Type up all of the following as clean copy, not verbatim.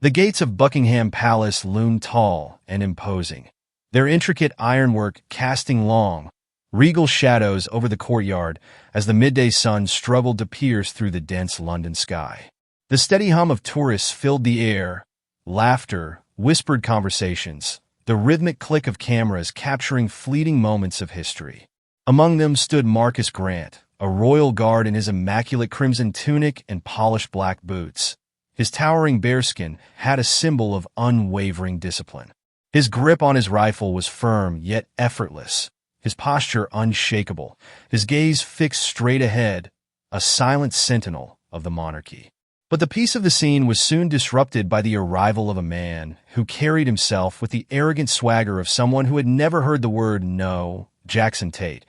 The gates of Buckingham Palace loomed tall and imposing, their intricate ironwork casting long, regal shadows over the courtyard as the midday sun struggled to pierce through the dense London sky. The steady hum of tourists filled the air, laughter, whispered conversations, the rhythmic click of cameras capturing fleeting moments of history. Among them stood Marcus Grant, a royal guard in his immaculate crimson tunic and polished black boots. His towering bearskin had a symbol of unwavering discipline. His grip on his rifle was firm yet effortless, his posture unshakable, his gaze fixed straight ahead, a silent sentinel of the monarchy. But the peace of the scene was soon disrupted by the arrival of a man who carried himself with the arrogant swagger of someone who had never heard the word no. Jackson Tate,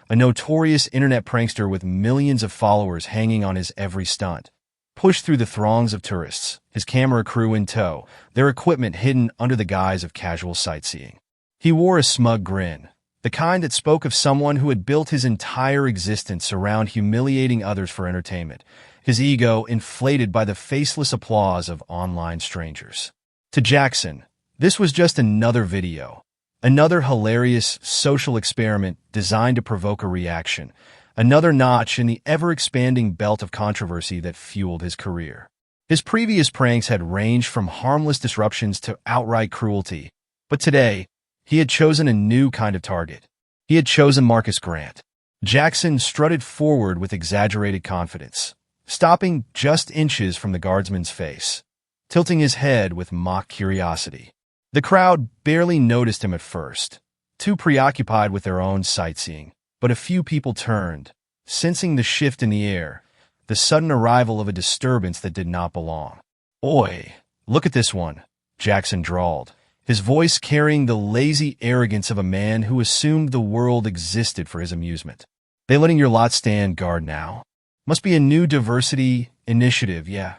a notorious internet prankster with millions of followers hanging on his every stunt, pushed through the throngs of tourists, his camera crew in tow, their equipment hidden under the guise of casual sightseeing. He wore a smug grin, the kind that spoke of someone who had built his entire existence around humiliating others for entertainment, his ego inflated by the faceless applause of online strangers. To Jackson, this was just another video, another hilarious social experiment designed to provoke a reaction, another notch in the ever-expanding belt of controversy that fueled his career. His previous pranks had ranged from harmless disruptions to outright cruelty, but today, he had chosen a new kind of target. He had chosen Marcus Grant. Jackson strutted forward with exaggerated confidence, stopping just inches from the guardsman's face, tilting his head with mock curiosity. The crowd barely noticed him at first, too preoccupied with their own sightseeing, but a few people turned, sensing the shift in the air, the sudden arrival of a disturbance that did not belong. "Oi, look at this one," Jackson drawled, his voice carrying the lazy arrogance of a man who assumed the world existed for his amusement. "They letting your lot stand guard now? Must be a new diversity initiative, yeah."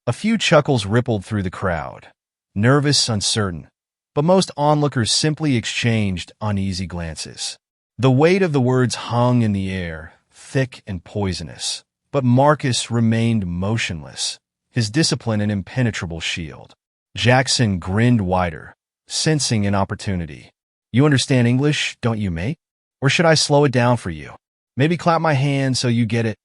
A few chuckles rippled through the crowd, nervous, uncertain, but most onlookers simply exchanged uneasy glances. The weight of the words hung in the air, thick and poisonous, but Marcus remained motionless, his discipline an impenetrable shield. Jackson grinned wider, sensing an opportunity. "You understand English, don't you, mate? Or should I slow it down for you? Maybe clap my hand so you get it."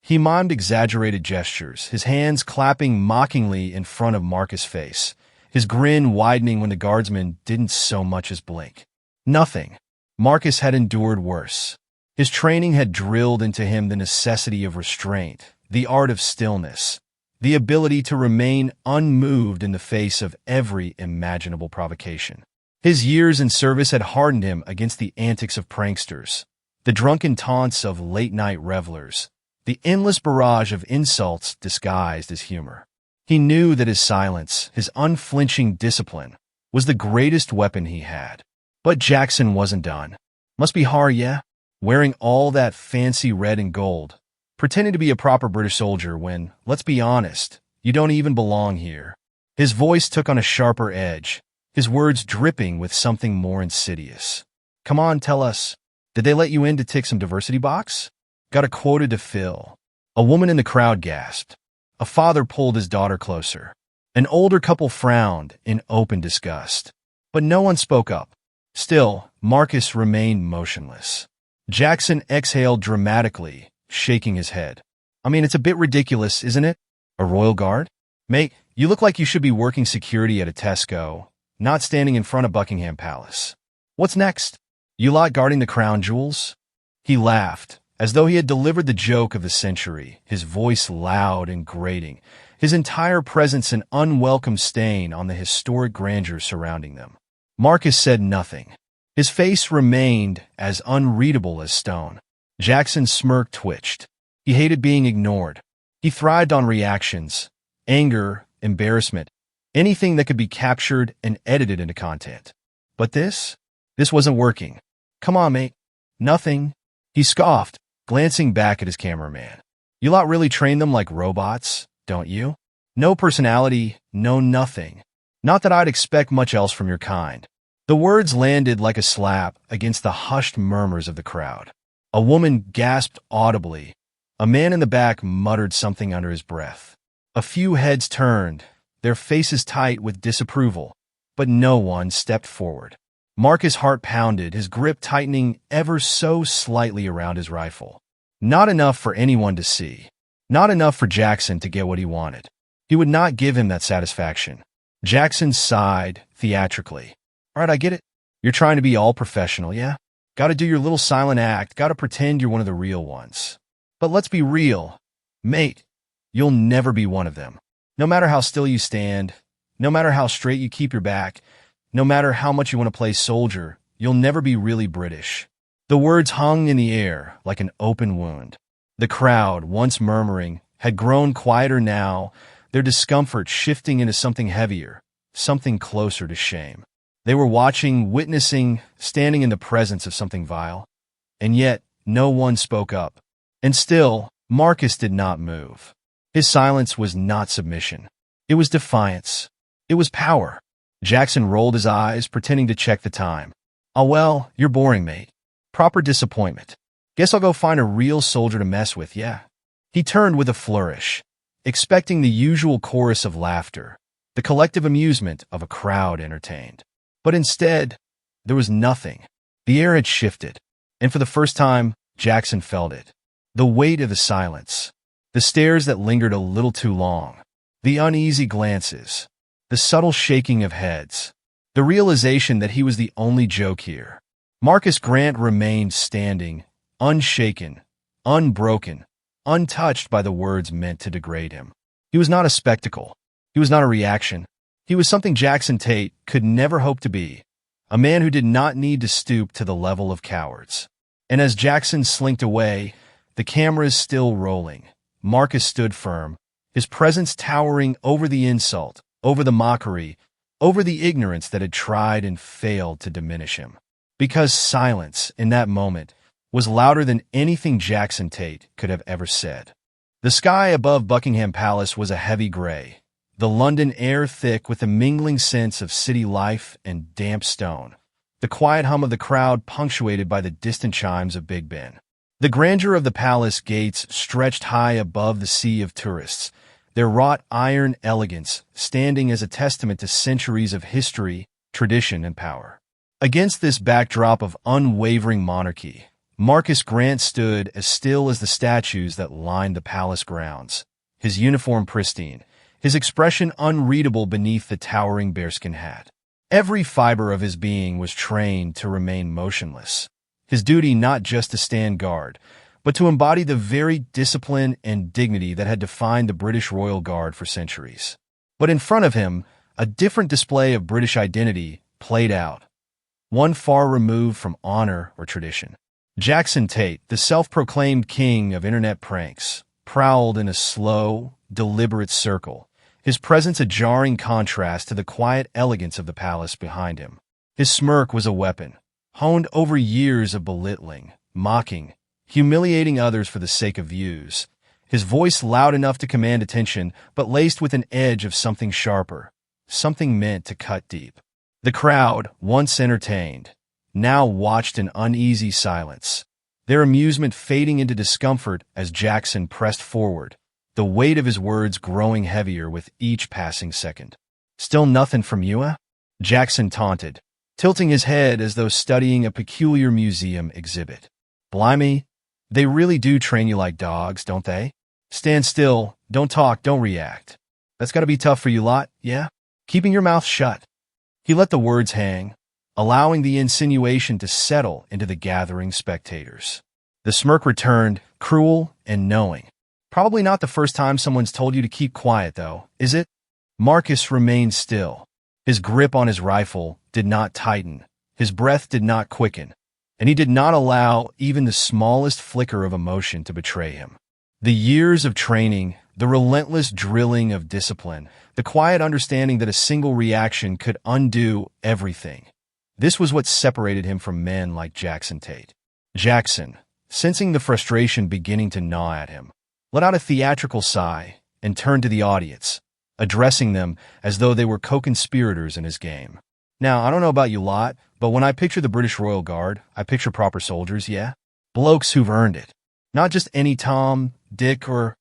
He mimed exaggerated gestures, his hands clapping mockingly in front of Marcus' face, his grin widening when the guardsman didn't so much as blink. Nothing. Marcus had endured worse. His training had drilled into him the necessity of restraint, the art of stillness, the ability to remain unmoved in the face of every imaginable provocation. His years in service had hardened him against the antics of pranksters, the drunken taunts of late-night revelers, the endless barrage of insults disguised as humor. He knew that his silence, his unflinching discipline, was the greatest weapon he had. But Jackson wasn't done. "Must be hard, yeah? Wearing all that fancy red and gold, pretending to be a proper British soldier when, let's be honest, you don't even belong here." His voice took on a sharper edge, his words dripping with something more insidious. "Come on, tell us. Did they let you in to tick some diversity box? Got a quota to fill." A woman in the crowd gasped. A father pulled his daughter closer. An older couple frowned in open disgust. But no one spoke up. Still, Marcus remained motionless. Jackson exhaled dramatically, shaking his head. "I mean, it's a bit ridiculous, isn't it? A royal guard? Mate, you look like you should be working security at a Tesco, not standing in front of Buckingham Palace. What's next? You lot guarding the crown jewels?" He laughed, as though he had delivered the joke of the century, his voice loud and grating, his entire presence an unwelcome stain on the historic grandeur surrounding them. Marcus said nothing. His face remained as unreadable as stone. Jackson's smirk twitched. He hated being ignored. He thrived on reactions, anger, embarrassment, anything that could be captured and edited into content. But this wasn't working. "Come on, mate." "Nothing." He scoffed, glancing back at his cameraman. "You lot really train them like robots, don't you? No personality, no nothing. Not that I'd expect much else from your kind." The words landed like a slap against the hushed murmurs of the crowd. A woman gasped audibly. A man in the back muttered something under his breath. A few heads turned, their faces tight with disapproval, but no one stepped forward. Marcus' heart pounded, his grip tightening ever so slightly around his rifle. Not enough for anyone to see. Not enough for Jackson to get what he wanted. He would not give him that satisfaction. Jackson sighed theatrically. All right, I get it. You're trying to be all professional, yeah? Gotta do your little silent act, gotta pretend you're one of the real ones. But let's be real. Mate, you'll never be one of them. No matter how still you stand, no matter how straight you keep your back, no matter how much you want to play soldier, you'll never be really British. The words hung in the air like an open wound. The crowd, once murmuring, had grown quieter now, their discomfort shifting into something heavier, something closer to shame. They were watching, witnessing, standing in the presence of something vile. And yet, no one spoke up. And still, Marcus did not move. His silence was not submission. It was defiance. It was power. Jackson rolled his eyes, pretending to check the time. Oh well, you're boring, mate. Proper disappointment. Guess I'll go find a real soldier to mess with, yeah. He turned with a flourish, expecting the usual chorus of laughter, the collective amusement of a crowd entertained. But instead, there was nothing. The air had shifted, and for the first time, Jackson felt it. The weight of the silence, the stares that lingered a little too long, the uneasy glances, the subtle shaking of heads, the realization that he was the only joke here. Marcus Grant remained standing, unshaken, unbroken, untouched by the words meant to degrade him. He was not a spectacle. He was not a reaction. He was something Jackson Tate could never hope to be, a man who did not need to stoop to the level of cowards. And as Jackson slinked away, the cameras still rolling, Marcus stood firm, his presence towering over the insult, over the mockery, over the ignorance that had tried and failed to diminish him. Because silence, in that moment, was louder than anything Jackson Tate could have ever said. The sky above Buckingham Palace was a heavy gray, the London air thick with a mingling sense of city life and damp stone, the quiet hum of the crowd punctuated by the distant chimes of Big Ben. The grandeur of the palace gates stretched high above the sea of tourists, their wrought iron elegance standing as a testament to centuries of history, tradition, and power. Against this backdrop of unwavering monarchy, Marcus Grant stood as still as the statues that lined the palace grounds, his uniform pristine, his expression unreadable beneath the towering bearskin hat. Every fiber of his being was trained to remain motionless, his duty not just to stand guard, but to embody the very discipline and dignity that had defined the British Royal Guard for centuries. But in front of him, a different display of British identity played out, one far removed from honor or tradition. Jackson Tate, the self-proclaimed king of internet pranks, prowled in a slow, deliberate circle, his presence a jarring contrast to the quiet elegance of the palace behind him. His smirk was a weapon, honed over years of belittling, mocking, humiliating others for the sake of views, his voice loud enough to command attention, but laced with an edge of something sharper, something meant to cut deep. The crowd, once entertained, now watched in uneasy silence, their amusement fading into discomfort as Jackson pressed forward, the weight of his words growing heavier with each passing second. "Still nothing from you, eh?" Jackson taunted, tilting his head as though studying a peculiar museum exhibit. "Blimey, they really do train you like dogs, don't they? Stand still, don't talk, don't react. That's gotta be tough for you lot, yeah? Keeping your mouth shut." He let the words hang, allowing the insinuation to settle into the gathering spectators. The smirk returned, cruel and knowing. "Probably not the first time someone's told you to keep quiet, though, is it?" Marcus remained still. His grip on his rifle did not tighten, his breath did not quicken, and he did not allow even the smallest flicker of emotion to betray him. The years of training, the relentless drilling of discipline, the quiet understanding that a single reaction could undo everything. This was what separated him from men like Jackson Tate. Jackson, sensing the frustration beginning to gnaw at him, let out a theatrical sigh and turned to the audience, addressing them as though they were co-conspirators in his game. "Now, I don't know about you lot, but when I picture the British Royal Guard, I picture proper soldiers, yeah? Blokes who've earned it. Not just any Tom, Dick, or,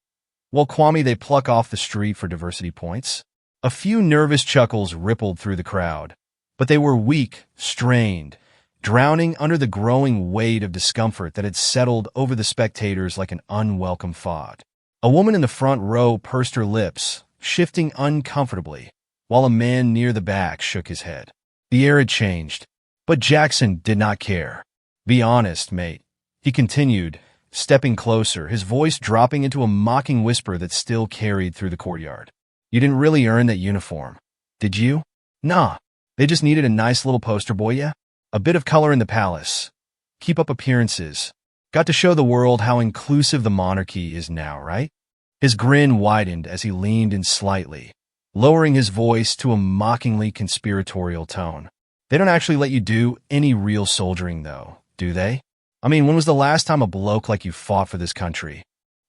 well, Kwame they pluck off the street for diversity points. A few nervous chuckles rippled through the crowd, but they were weak, strained, drowning under the growing weight of discomfort that had settled over the spectators like an unwelcome fog. A woman in the front row pursed her lips, shifting uncomfortably, while a man near the back shook his head. The air had changed, but Jackson did not care. "Be honest, mate," he continued, stepping closer, his voice dropping into a mocking whisper that still carried through the courtyard. "You didn't really earn that uniform, did you? Nah, they just needed a nice little poster boy, yeah? A bit of color in the palace. Keep up appearances. Got to show the world how inclusive the monarchy is now, right?" His grin widened as he leaned in slightly, lowering his voice to a mockingly conspiratorial tone. "They don't actually let you do any real soldiering, though, do they? I mean, when was the last time a bloke like you fought for this country?"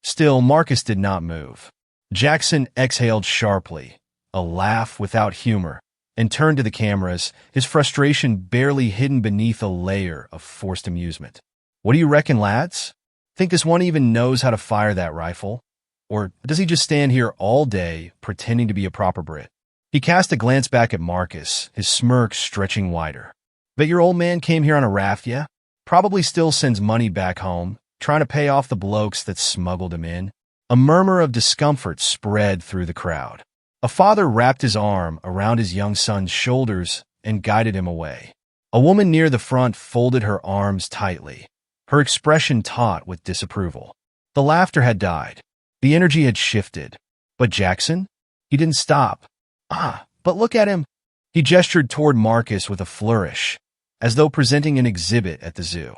Still, Marcus did not move. Jackson exhaled sharply, a laugh without humor, and turned to the cameras, his frustration barely hidden beneath a layer of forced amusement. "What do you reckon, lads? Think this one even knows how to fire that rifle? Or does he just stand here all day pretending to be a proper Brit?" He cast a glance back at Marcus, his smirk stretching wider. "Bet your old man came here on a raft, yeah? Probably still sends money back home, trying to pay off the blokes that smuggled him in." A murmur of discomfort spread through the crowd. A father wrapped his arm around his young son's shoulders and guided him away. A woman near the front folded her arms tightly, her expression taut with disapproval. The laughter had died. The energy had shifted. But Jackson? He didn't stop. But look at him. He gestured toward Marcus with a flourish, as though presenting an exhibit at the zoo.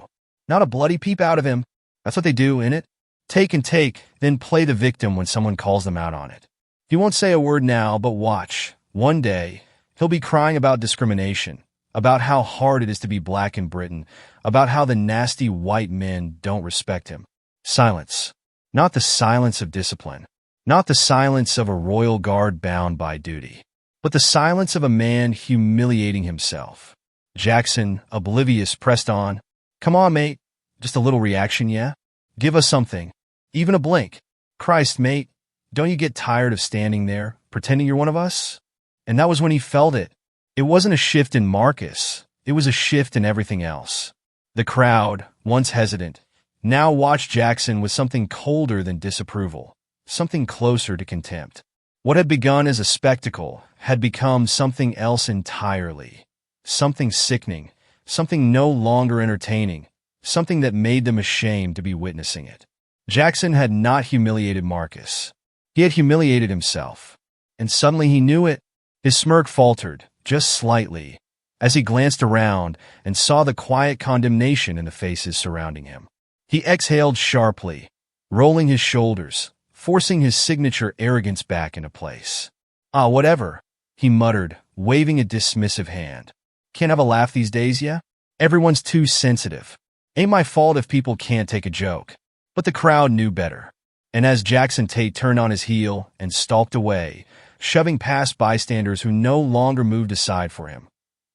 "Not a bloody peep out of him. That's what they do, innit? Take and take, then play the victim when someone calls them out on it. He won't say a word now, but watch. One day, he'll be crying about discrimination, about how hard it is to be black in Britain, about how the nasty white men don't respect him." Silence. Not the silence of discipline, not the silence of a royal guard bound by duty, but the silence of a man humiliating himself. Jackson, oblivious, pressed on. "Come on, mate. Just a little reaction, yeah? Give us something. Even a blink. Christ, mate, don't you get tired of standing there, pretending you're one of us?" And that was when he felt it. It wasn't a shift in Marcus. It was a shift in everything else. The crowd, once hesitant, now watched Jackson with something colder than disapproval, something closer to contempt. What had begun as a spectacle had become something else entirely. Something sickening, something no longer entertaining, something that made them ashamed to be witnessing it. Jackson had not humiliated Marcus. He had humiliated himself. And suddenly he knew it. His smirk faltered, just slightly, as he glanced around and saw the quiet condemnation in the faces surrounding him. He exhaled sharply, rolling his shoulders, forcing his signature arrogance back into place. Whatever," he muttered, waving a dismissive hand. "Can't have a laugh these days, yeah? Everyone's too sensitive. Ain't my fault if people can't take a joke." But the crowd knew better. And as Jackson Tate turned on his heel and stalked away, shoving past bystanders who no longer moved aside for him,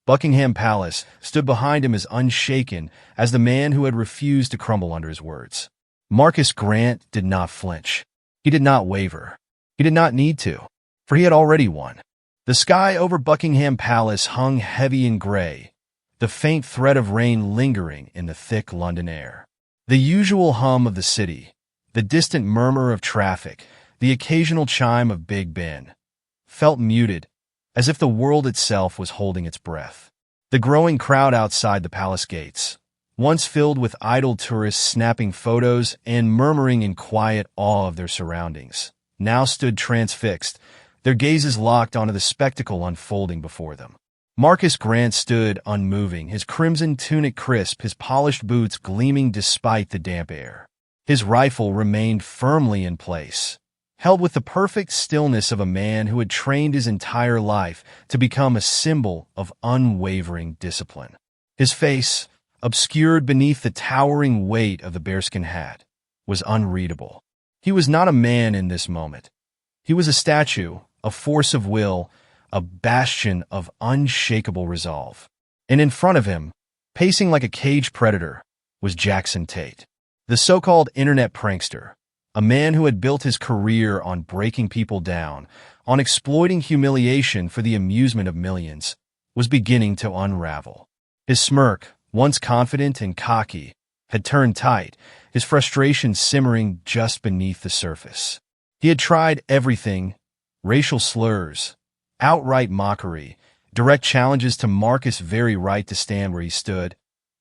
Buckingham Palace stood behind him as unshaken as the man who had refused to crumble under his words. Marcus Grant did not flinch. He did not waver. He did not need to, for he had already won. The sky over Buckingham Palace hung heavy and gray, the faint thread of rain lingering in the thick London air. The usual hum of the city, the distant murmur of traffic, the occasional chime of Big Ben, felt muted, as if the world itself was holding its breath. The growing crowd outside the palace gates, once filled with idle tourists snapping photos and murmuring in quiet awe of their surroundings, now stood transfixed, their gazes locked onto the spectacle unfolding before them. Marcus Grant stood unmoving, his crimson tunic crisp, his polished boots gleaming despite the damp air. His rifle remained firmly in place, held with the perfect stillness of a man who had trained his entire life to become a symbol of unwavering discipline. His face, obscured beneath the towering weight of the bearskin hat, was unreadable. He was not a man in this moment. He was a statue, a force of will, a bastion of unshakable resolve. And in front of him, pacing like a caged predator, was Jackson Tate, the so-called internet prankster, A man who had built his career on breaking people down, on exploiting humiliation for the amusement of millions, was beginning to unravel. His smirk, once confident and cocky, had turned tight, his frustration simmering just beneath the surface. He had tried everything: racial slurs, outright mockery, direct challenges to Marcus' very right to stand where he stood,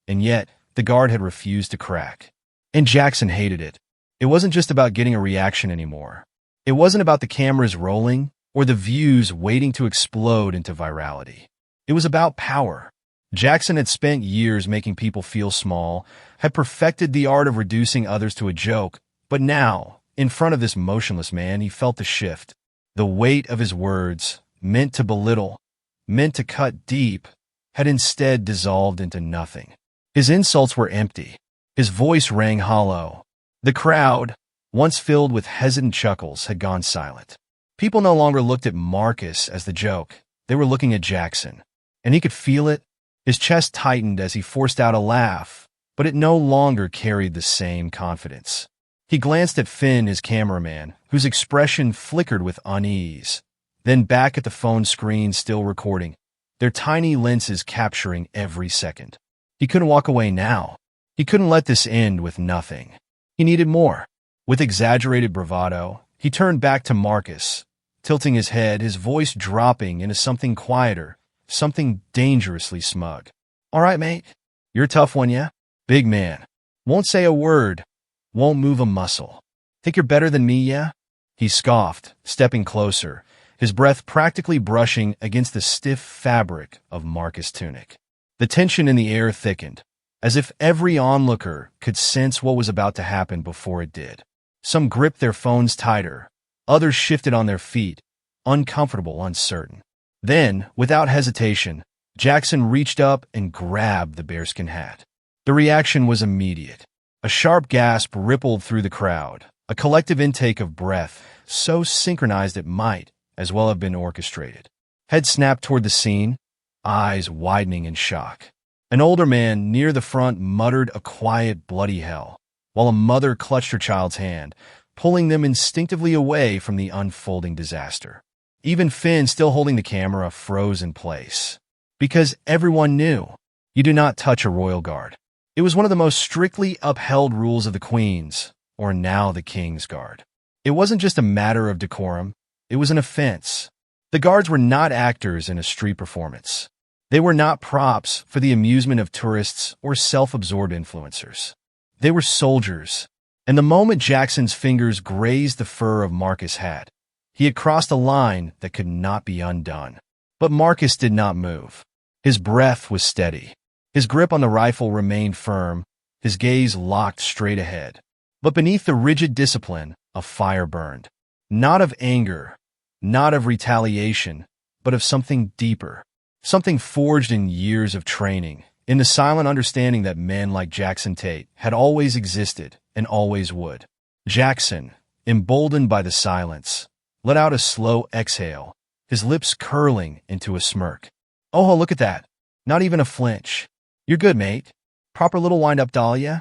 and yet the guard had refused to crack. And Jackson hated it. It wasn't just about getting a reaction anymore. It wasn't about the cameras rolling or the views waiting to explode into virality. It was about power. Jackson had spent years making people feel small, had perfected the art of reducing others to a joke, but now, in front of this motionless man, he felt the shift. The weight of his words, meant to belittle, meant to cut deep, had instead dissolved into nothing. His insults were empty. His voice rang hollow. The crowd, once filled with hesitant chuckles, had gone silent. People no longer looked at Marcus as the joke. They were looking at Jackson. And he could feel it. His chest tightened as he forced out a laugh, but it no longer carried the same confidence. He glanced at Finn, his cameraman, whose expression flickered with unease, then back at the phone screen still recording, their tiny lenses capturing every second. He couldn't walk away now. He couldn't let this end with nothing. He needed more. With exaggerated bravado, he turned back to Marcus, tilting his head, his voice dropping into something quieter, something dangerously smug. "All right, mate. You're a tough one, yeah? Big man. Won't say a word. Won't move a muscle. Think you're better than me, yeah?" He scoffed, stepping closer, his breath practically brushing against the stiff fabric of Marcus' tunic. The tension in the air thickened, as if every onlooker could sense what was about to happen before it did. Some gripped their phones tighter, others shifted on their feet, uncomfortable, uncertain. Then, without hesitation, Jackson reached up and grabbed the bearskin hat. The reaction was immediate. A sharp gasp rippled through the crowd, a collective intake of breath, so synchronized it might as well have been orchestrated. Head snapped toward the scene, eyes widening in shock. An older man near the front muttered a quiet, bloody hell, while a mother clutched her child's hand, pulling them instinctively away from the unfolding disaster. Even Finn, still holding the camera, froze in place. Because everyone knew, you do not touch a royal guard. It was one of the most strictly upheld rules of the Queen's, or now the King's Guard. It wasn't just a matter of decorum, it was an offense. The guards were not actors in a street performance. They were not props for the amusement of tourists or self-absorbed influencers. They were soldiers, and the moment Jackson's fingers grazed the fur of Marcus' hat, he had crossed a line that could not be undone. But Marcus did not move. His breath was steady. His grip on the rifle remained firm, his gaze locked straight ahead. But beneath the rigid discipline, a fire burned. Not of anger, not of retaliation, but of something deeper. Something forged in years of training, in the silent understanding that men like Jackson Tate had always existed and always would. Jackson, emboldened by the silence, let out a slow exhale, his lips curling into a smirk. "Oh, look at that. Not even a flinch. You're good, mate. Proper little wind-up doll, yeah?"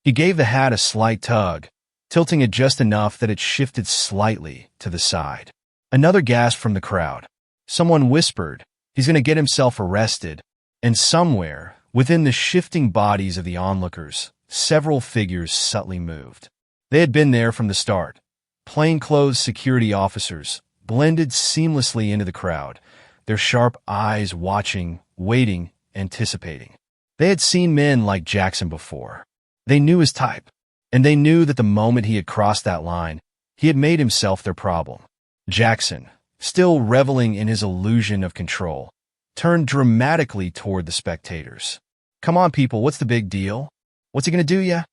He gave the hat a slight tug, tilting it just enough that it shifted slightly to the side. Another gasp from the crowd. Someone whispered, "He's going to get himself arrested." And somewhere, within the shifting bodies of the onlookers, several figures subtly moved. They had been there from the start. Plainclothes security officers, blended seamlessly into the crowd, their sharp eyes watching, waiting, anticipating. They had seen men like Jackson before. They knew his type, and they knew that the moment he had crossed that line, he had made himself their problem. Jackson, still reveling in his illusion of control, turned dramatically toward the spectators. "Come on, people, what's the big deal? What's he gonna do, ya?"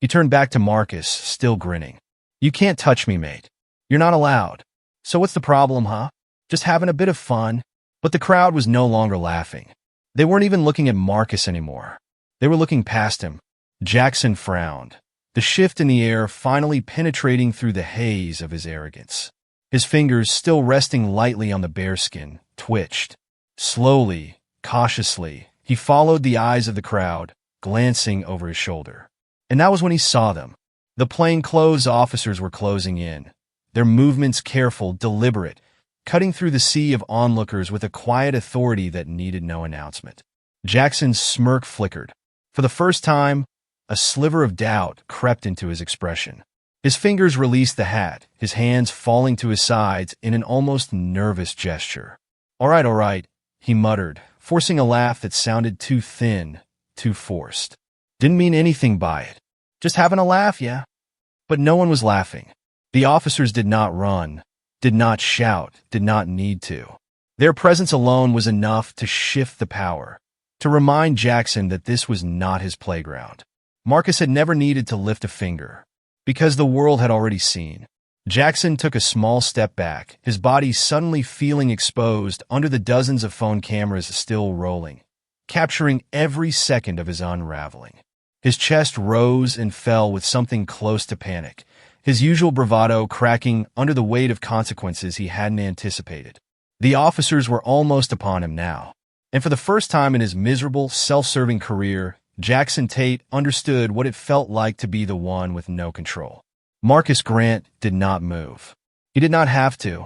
He turned back to Marcus, still grinning. "You can't touch me, mate. You're not allowed. So what's the problem, huh? Just having a bit of fun." But the crowd was no longer laughing. They weren't even looking at Marcus anymore. They were looking past him. Jackson frowned, the shift in the air finally penetrating through the haze of his arrogance. His fingers, still resting lightly on the bearskin, twitched. Slowly, cautiously, he followed the eyes of the crowd, glancing over his shoulder. And that was when he saw them. The plainclothes officers were closing in, their movements careful, deliberate, cutting through the sea of onlookers with a quiet authority that needed no announcement. Jackson's smirk flickered. For the first time, a sliver of doubt crept into his expression. His fingers released the hat, his hands falling to his sides in an almost nervous gesture. All right, he muttered, forcing a laugh that sounded too thin, too forced. Didn't mean anything by it. Just having a laugh, yeah? But no one was laughing. The officers did not run, did not shout, did not need to. Their presence alone was enough to shift the power, to remind Jackson that this was not his playground. Marcus had never needed to lift a finger, because the world had already seen. Jackson took a small step back, his body suddenly feeling exposed under the dozens of phone cameras still rolling, capturing every second of his unraveling. His chest rose and fell with something close to panic, his usual bravado cracking under the weight of consequences he hadn't anticipated. The officers were almost upon him now, and for the first time in his miserable, self-serving career, Jackson Tate understood what it felt like to be the one with no control. Marcus Grant did not move. He did not have to.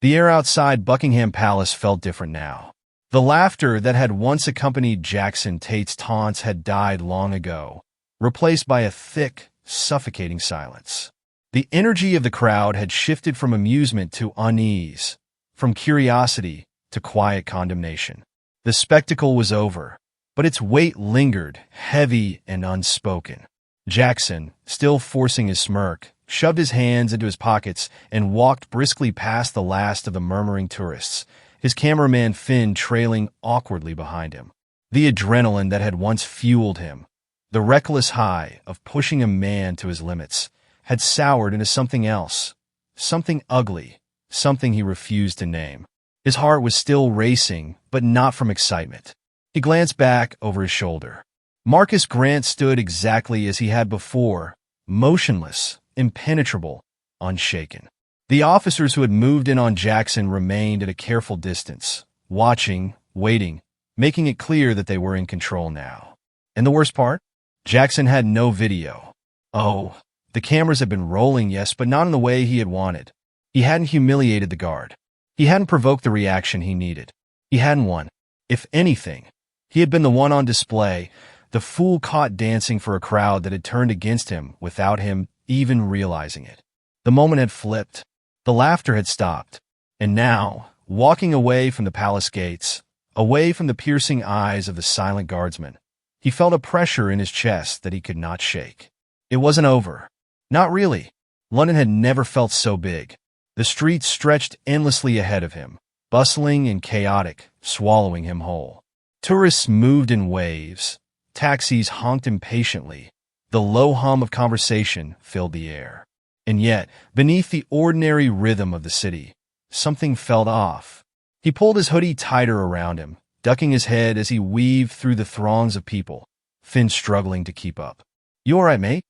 The air outside Buckingham Palace felt different now. The laughter that had once accompanied Jackson Tate's taunts had died long ago, replaced by a thick, suffocating silence. The energy of the crowd had shifted from amusement to unease, from curiosity to quiet condemnation. The spectacle was over, but its weight lingered, heavy and unspoken. Jackson, still forcing his smirk, shoved his hands into his pockets and walked briskly past the last of the murmuring tourists, his cameraman Finn trailing awkwardly behind him. The adrenaline that had once fueled him, the reckless high of pushing a man to his limits, had soured into something else, something ugly, something he refused to name. His heart was still racing, but not from excitement. He glanced back over his shoulder. Marcus Grant stood exactly as he had before, motionless, impenetrable, unshaken. The officers who had moved in on Jackson remained at a careful distance, watching, waiting, making it clear that they were in control now. And the worst part? Jackson had no video. Oh, the cameras had been rolling, yes, but not in the way he had wanted. He hadn't humiliated the guard. He hadn't provoked the reaction he needed. He hadn't won. If anything, he had been the one on display, the fool caught dancing for a crowd that had turned against him without him even realizing it. The moment had flipped. The laughter had stopped. And now, walking away from the palace gates, away from the piercing eyes of the silent guardsman, he felt a pressure in his chest that he could not shake. It wasn't over. Not really. London had never felt so big. The streets stretched endlessly ahead of him, bustling and chaotic, swallowing him whole. Tourists moved in waves. Taxis honked impatiently. The low hum of conversation filled the air. And yet, beneath the ordinary rhythm of the city, something felt off. He pulled his hoodie tighter around him, ducking his head as he weaved through the throngs of people, Finn struggling to keep up. "You all right, mate?"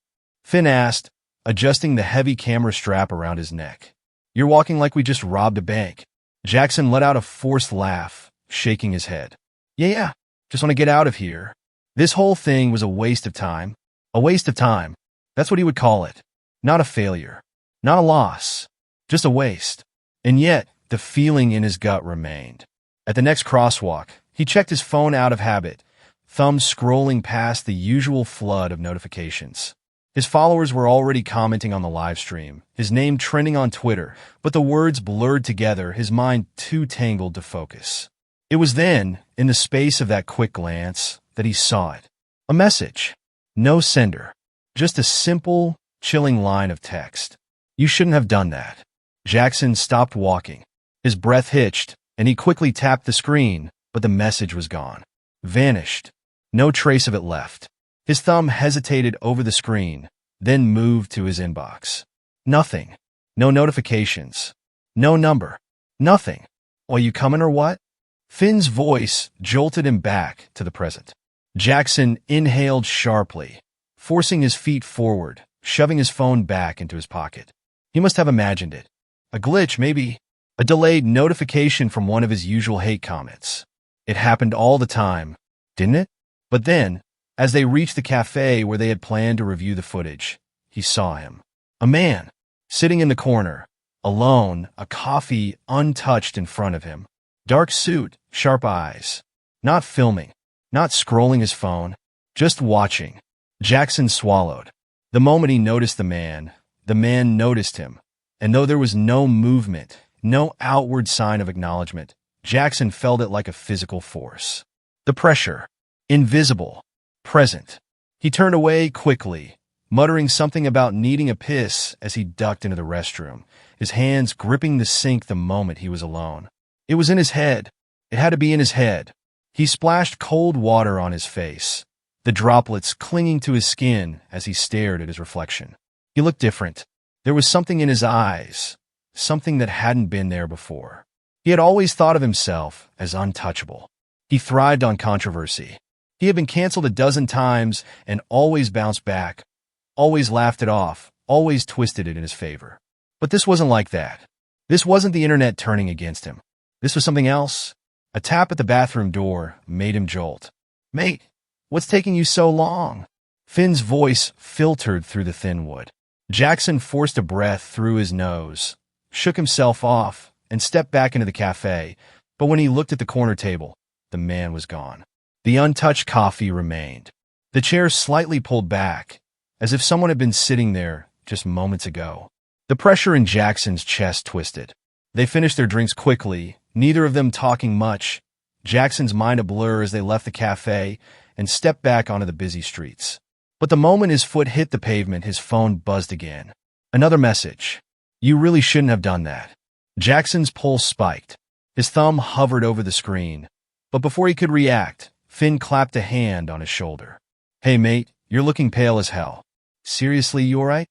Finn asked, adjusting the heavy camera strap around his neck. "You're walking like we just robbed a bank." Jackson let out a forced laugh, shaking his head. Yeah, just want to get out of here. This whole thing was a waste of time. A waste of time. That's what he would call it. Not a failure. Not a loss. Just a waste. And yet, the feeling in his gut remained. At the next crosswalk, he checked his phone out of habit, thumb scrolling past the usual flood of notifications. His followers were already commenting on the live stream, his name trending on Twitter, but the words blurred together, his mind too tangled to focus. It was then, in the space of that quick glance, that he saw it. A message. No sender. Just a simple, chilling line of text. "You shouldn't have done that." Jackson stopped walking. His breath hitched, and he quickly tapped the screen, but the message was gone. Vanished. No trace of it left. His thumb hesitated over the screen, then moved to his inbox. Nothing. No notifications. No number. Nothing. "Are you coming or what?" Finn's voice jolted him back to the present. Jackson inhaled sharply, forcing his feet forward, shoving his phone back into his pocket. He must have imagined it. A glitch, maybe. A delayed notification from one of his usual hate comments. It happened all the time, didn't it? But then, as they reached the cafe where they had planned to review the footage, he saw him. A man, sitting in the corner, alone, a coffee untouched in front of him. Dark suit, sharp eyes. Not filming, not scrolling his phone, just watching. Jackson swallowed. The moment he noticed the man noticed him. And though there was no movement, no outward sign of acknowledgement, Jackson felt it like a physical force. The pressure. Invisible. Present. He turned away quickly, muttering something about needing a piss as he ducked into the restroom, his hands gripping the sink the moment he was alone. It was in his head. It had to be in his head. He splashed cold water on his face, the droplets clinging to his skin as he stared at his reflection. He looked different. There was something in his eyes, something that hadn't been there before. He had always thought of himself as untouchable. He thrived on controversy. He had been canceled a dozen times and always bounced back, always laughed it off, always twisted it in his favor. But this wasn't like that. This wasn't the internet turning against him. This was something else. A tap at the bathroom door made him jolt. "Mate, what's taking you so long?" Finn's voice filtered through the thin wood. Jackson forced a breath through his nose, shook himself off, and stepped back into the cafe, but when he looked at the corner table, the man was gone. The untouched coffee remained. The chair slightly pulled back, as if someone had been sitting there just moments ago. The pressure in Jackson's chest twisted. They finished their drinks quickly, neither of them talking much, Jackson's mind a blur as they left the cafe and stepped back onto the busy streets. But the moment his foot hit the pavement, his phone buzzed again. Another message. "You really shouldn't have done that." Jackson's pulse spiked. His thumb hovered over the screen. But before he could react, Finn clapped a hand on his shoulder. "Hey, mate, you're looking pale as hell. Seriously, you all right?"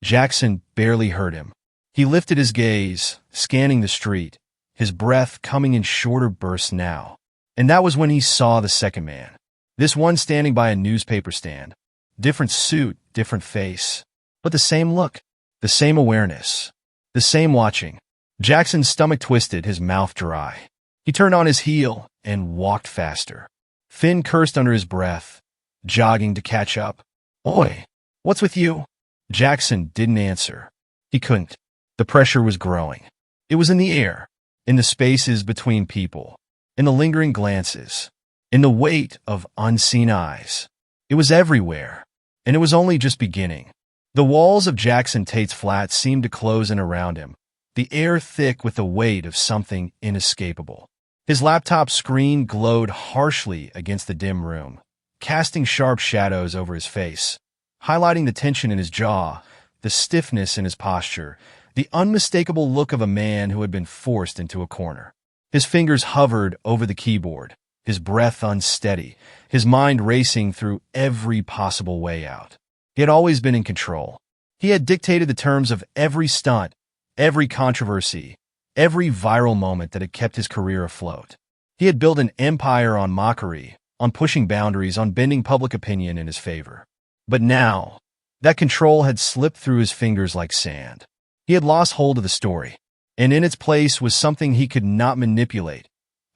Jackson barely heard him. He lifted his gaze, scanning the street, his breath coming in shorter bursts now. And that was when he saw the second man. This one standing by a newspaper stand. Different suit, different face. But the same look, the same awareness, the same watching. Jackson's stomach twisted, his mouth dry. He turned on his heel and walked faster. Finn cursed under his breath, jogging to catch up. "Oi, what's with you?" Jackson didn't answer. He couldn't. The pressure was growing. It was in the air, in the spaces between people, in the lingering glances, in the weight of unseen eyes. It was everywhere, and it was only just beginning. The walls of Jackson Tate's flat seemed to close in around him, the air thick with the weight of something inescapable. His laptop screen glowed harshly against the dim room, casting sharp shadows over his face, highlighting the tension in his jaw, the stiffness in his posture, the unmistakable look of a man who had been forced into a corner. His fingers hovered over the keyboard, his breath unsteady, his mind racing through every possible way out. He had always been in control. He had dictated the terms of every stunt, every controversy, every viral moment that had kept his career afloat. He had built an empire on mockery, on pushing boundaries, on bending public opinion in his favor. But now, that control had slipped through his fingers like sand. He had lost hold of the story, and in its place was something he could not manipulate,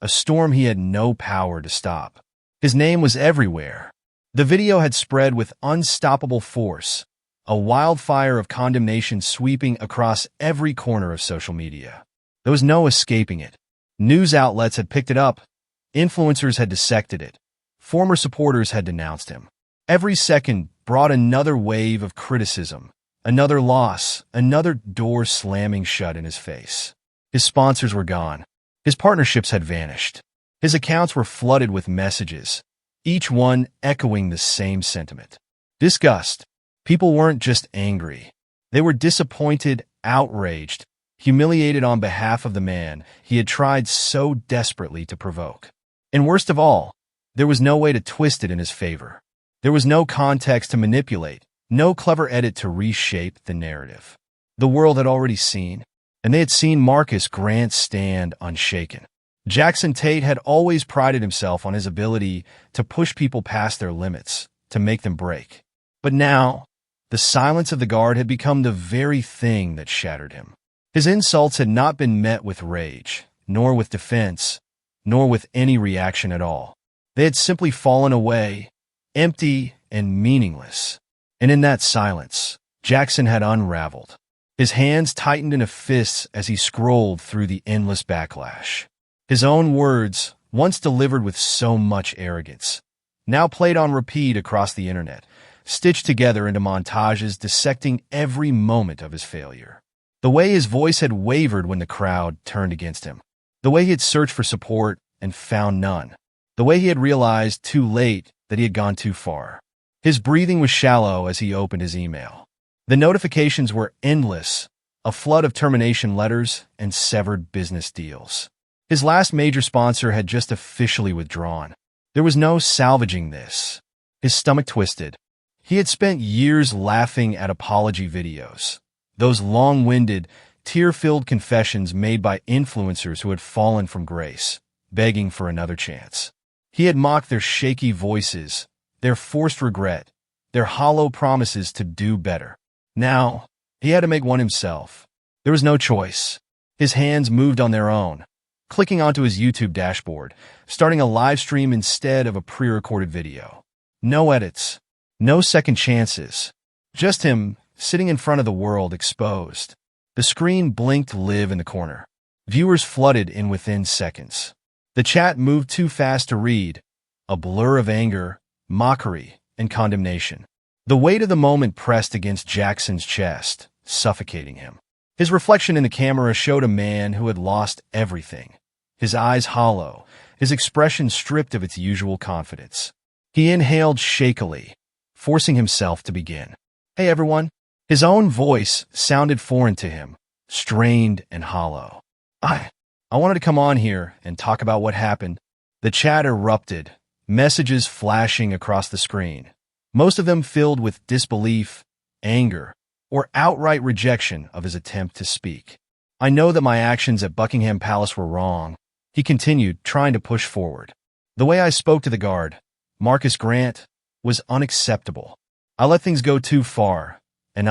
a storm he had no power to stop. His name was everywhere. The video had spread with unstoppable force, a wildfire of condemnation sweeping across every corner of social media. There was no escaping it. News outlets had picked it up. Influencers had dissected it. Former supporters had denounced him. Every second brought another wave of criticism, another loss, another door slamming shut in his face. His sponsors were gone. His partnerships had vanished. His accounts were flooded with messages, each one echoing the same sentiment. Disgust. People weren't just angry. They were disappointed, outraged, humiliated on behalf of the man he had tried so desperately to provoke. And worst of all, there was no way to twist it in his favor. There was no context to manipulate, no clever edit to reshape the narrative. The world had already seen, and they had seen Marcus Grant stand unshaken. Jackson Tate had always prided himself on his ability to push people past their limits, to make them break. But now, the silence of the guard had become the very thing that shattered him. His insults had not been met with rage, nor with defense, nor with any reaction at all. They had simply fallen away, empty and meaningless. And in that silence, Jackson had unraveled. His hands tightened into fists as he scrolled through the endless backlash. His own words, once delivered with so much arrogance, now played on repeat across the internet, stitched together into montages dissecting every moment of his failure. The way his voice had wavered when the crowd turned against him. The way he had searched for support and found none. The way he had realized too late that he had gone too far. His breathing was shallow as he opened his email. The notifications were endless, a flood of termination letters and severed business deals. His last major sponsor had just officially withdrawn. There was no salvaging this. His stomach twisted. He had spent years laughing at apology videos, those long-winded, tear-filled confessions made by influencers who had fallen from grace, begging for another chance. He had mocked their shaky voices, their forced regret, their hollow promises to do better. Now, he had to make one himself. There was no choice. His hands moved on their own, clicking onto his YouTube dashboard, starting a live stream instead of a pre-recorded video. No edits, no second chances. Just him sitting in front of the world exposed. The screen blinked live in the corner. Viewers flooded in within seconds. The chat moved too fast to read, a blur of anger, mockery, and condemnation. The weight of the moment pressed against Jackson's chest, suffocating him. His reflection in the camera showed a man who had lost everything. His eyes hollow, his expression stripped of its usual confidence. He inhaled shakily, forcing himself to begin. "Hey everyone." His own voice sounded foreign to him, strained and hollow. I wanted to come on here and talk about what happened." The chat erupted, messages flashing across the screen, most of them filled with disbelief, anger, or outright rejection of his attempt to speak. "I know that my actions at Buckingham Palace were wrong," he continued, trying to push forward. "The way I spoke to the guard, Marcus Grant, was unacceptable. I let things go too far, and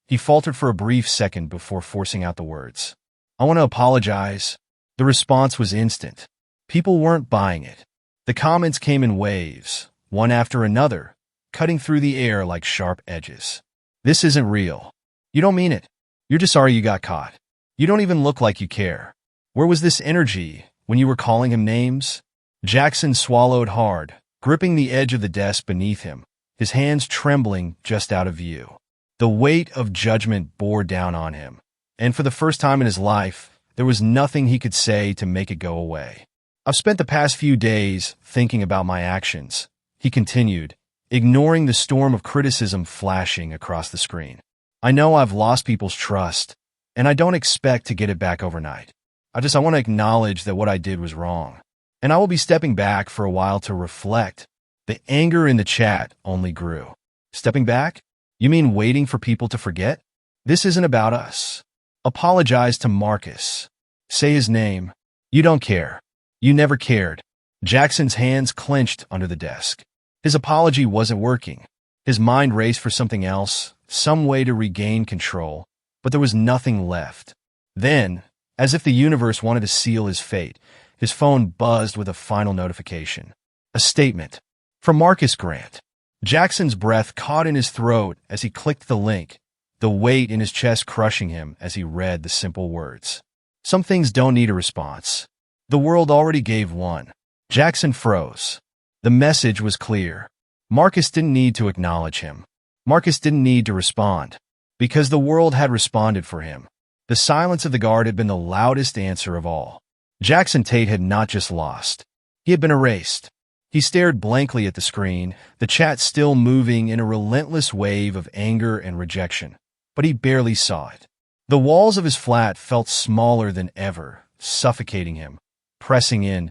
he faltered for a brief second before forcing out the words. "I want to apologize." The response was instant. People weren't buying it. The comments came in waves, one after another, cutting through the air like sharp edges. "This isn't real. You don't mean it. You're just sorry you got caught. You don't even look like you care. Where was this energy when you were calling him names?" Jackson swallowed hard, gripping the edge of the desk beneath him, his hands trembling just out of view. The weight of judgment bore down on him, and for the first time in his life, there was nothing he could say to make it go away. "I've spent the past few days thinking about my actions," he continued, ignoring the storm of criticism flashing across the screen. "I know I've lost people's trust, and I don't expect to get it back overnight. I want to acknowledge that what I did was wrong, and I will be stepping back for a while to reflect." The anger in the chat only grew. "Stepping back? You mean waiting for people to forget? This isn't about us. Apologize to Marcus. Say his name. You don't care. You never cared." Jackson's hands clenched under the desk. His apology wasn't working. His mind raced for something else, some way to regain control, but there was nothing left. Then, as if the universe wanted to seal his fate, his phone buzzed with a final notification. A statement from Marcus Grant. Jackson's breath caught in his throat as he clicked the link, the weight in his chest crushing him as he read the simple words. "Some things don't need a response. The world already gave one." Jackson froze. The message was clear. Marcus didn't need to acknowledge him. Marcus didn't need to respond, because the world had responded for him. The silence of the guard had been the loudest answer of all. Jackson Tate had not just lost. He had been erased. He stared blankly at the screen, the chat still moving in a relentless wave of anger and rejection, but he barely saw it. The walls of his flat felt smaller than ever, suffocating him, pressing in,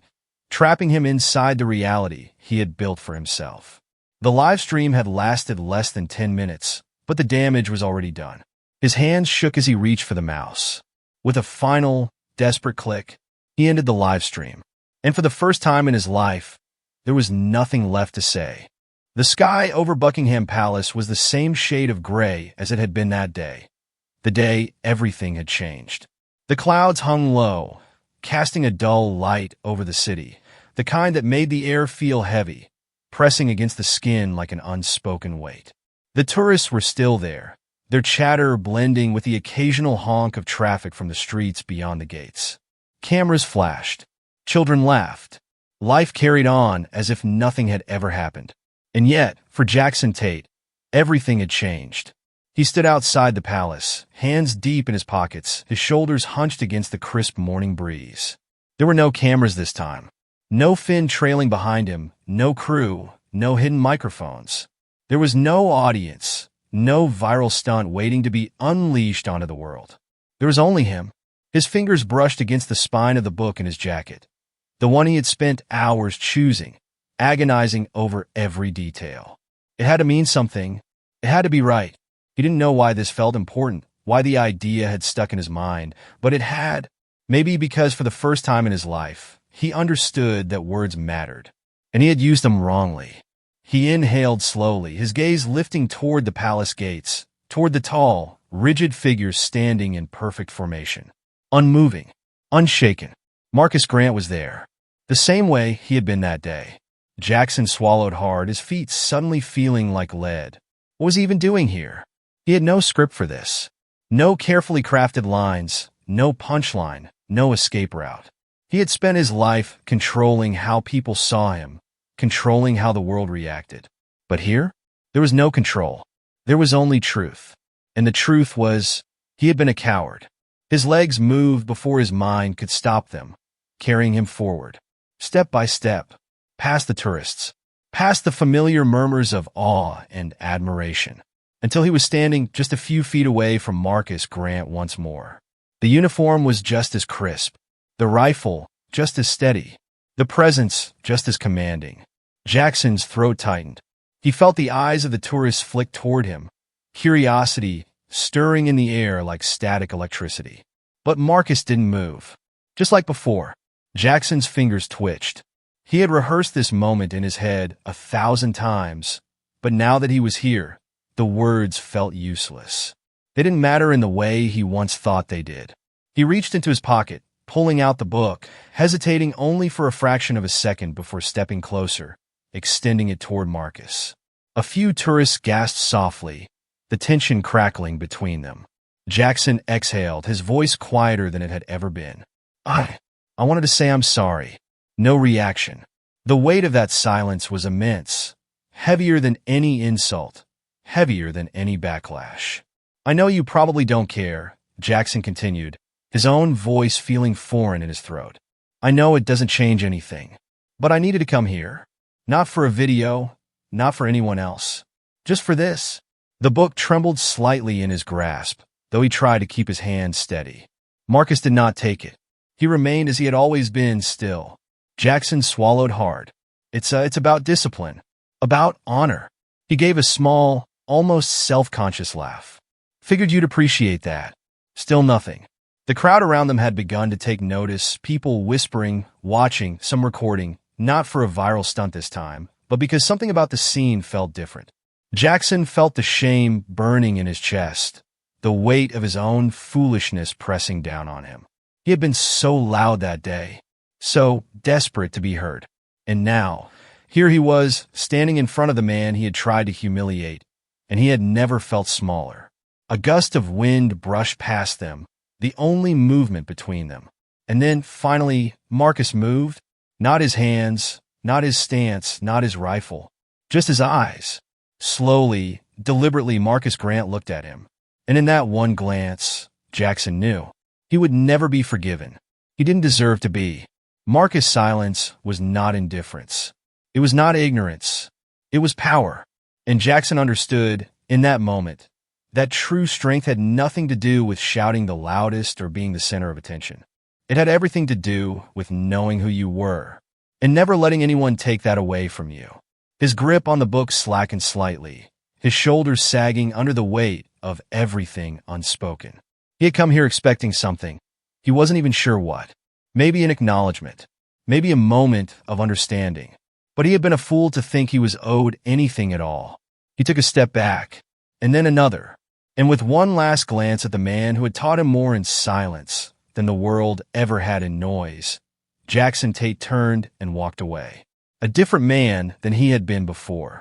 trapping him inside the reality he had built for himself. The live stream had lasted less than 10 minutes, but the damage was already done. His hands shook as he reached for the mouse. With a final, desperate click, he ended the live stream. And for the first time in his life, there was nothing left to say. The sky over Buckingham Palace was the same shade of gray as it had been that day, the day everything had changed. The clouds hung low, casting a dull light over the city, the kind that made the air feel heavy, pressing against the skin like an unspoken weight. The tourists were still there, their chatter blending with the occasional honk of traffic from the streets beyond the gates. Cameras flashed. Children laughed. Life carried on as if nothing had ever happened. And yet, for Jackson Tate, everything had changed. He stood outside the palace, hands deep in his pockets, his shoulders hunched against the crisp morning breeze. There were no cameras this time. No Finn trailing behind him, no crew, no hidden microphones. There was no audience, no viral stunt waiting to be unleashed onto the world. There was only him. His fingers brushed against the spine of the book in his jacket, the one he had spent hours choosing, agonizing over every detail. It had to mean something. It had to be right. He didn't know why this felt important, why the idea had stuck in his mind, but it had. Maybe because for the first time in his life, he understood that words mattered, and he had used them wrongly. He inhaled slowly, his gaze lifting toward the palace gates, toward the tall, rigid figures standing in perfect formation. Unmoving, unshaken. Marcus Grant was there, the same way he had been that day. Jackson swallowed hard, his feet suddenly feeling like lead. What was he even doing here? He had no script for this. No carefully crafted lines, no punchline, no escape route. He had spent his life controlling how people saw him, controlling how the world reacted. But here, there was no control. There was only truth. And the truth was, he had been a coward. His legs moved before his mind could stop them, carrying him forward, step by step, past the tourists, past the familiar murmurs of awe and admiration, until he was standing just a few feet away from Marcus Grant once more. The uniform was just as crisp, the rifle just as steady, the presence just as commanding. Jackson's throat tightened. He felt the eyes of the tourists flick toward him, curiosity stirring in the air like static electricity. But Marcus didn't move. Just like before, Jackson's fingers twitched. He had rehearsed this moment in his head 1,000 times, but now that he was here, the words felt useless. They didn't matter in the way he once thought they did. He reached into his pocket, pulling out the book, hesitating only for a fraction of a second before stepping closer, extending it toward Marcus. A few tourists gasped softly, the tension crackling between them. Jackson exhaled, his voice quieter than it had ever been. I wanted to say I'm sorry. No reaction. The weight of that silence was immense, heavier than any insult, heavier than any backlash. I know you probably don't care, Jackson continued, his own voice feeling foreign in his throat. I know it doesn't change anything, but I needed to come here. Not for a video, not for anyone else. Just for this. The book trembled slightly in his grasp, though he tried to keep his hand steady. Marcus did not take it. He remained as he had always been, still. Jackson swallowed hard. It's about discipline, about honor. He gave a small, almost self-conscious laugh. Figured you'd appreciate that. Still nothing. The crowd around them had begun to take notice, people whispering, watching, some recording, not for a viral stunt this time, but because something about the scene felt different. Jackson felt the shame burning in his chest, the weight of his own foolishness pressing down on him. He had been so loud that day, so desperate to be heard. And now, here he was, standing in front of the man he had tried to humiliate, and he had never felt smaller. A gust of wind brushed past them, the only movement between them. And then, finally, Marcus moved. Not his hands, not his stance, not his rifle, just his eyes. Slowly, deliberately, Marcus Grant looked at him. And in that one glance, Jackson knew. He would never be forgiven. He didn't deserve to be. Marcus' silence was not indifference. It was not ignorance. It was power. And Jackson understood, in that moment, that true strength had nothing to do with shouting the loudest or being the center of attention. It had everything to do with knowing who you were, and never letting anyone take that away from you. His grip on the book slackened slightly, his shoulders sagging under the weight of everything unspoken. He had come here expecting something. He wasn't even sure what. Maybe an acknowledgement. Maybe a moment of understanding. But he had been a fool to think he was owed anything at all. He took a step back, and then another. And with one last glance at the man who had taught him more in silence than the world ever had in noise, Jackson Tate turned and walked away. A different man than he had been before.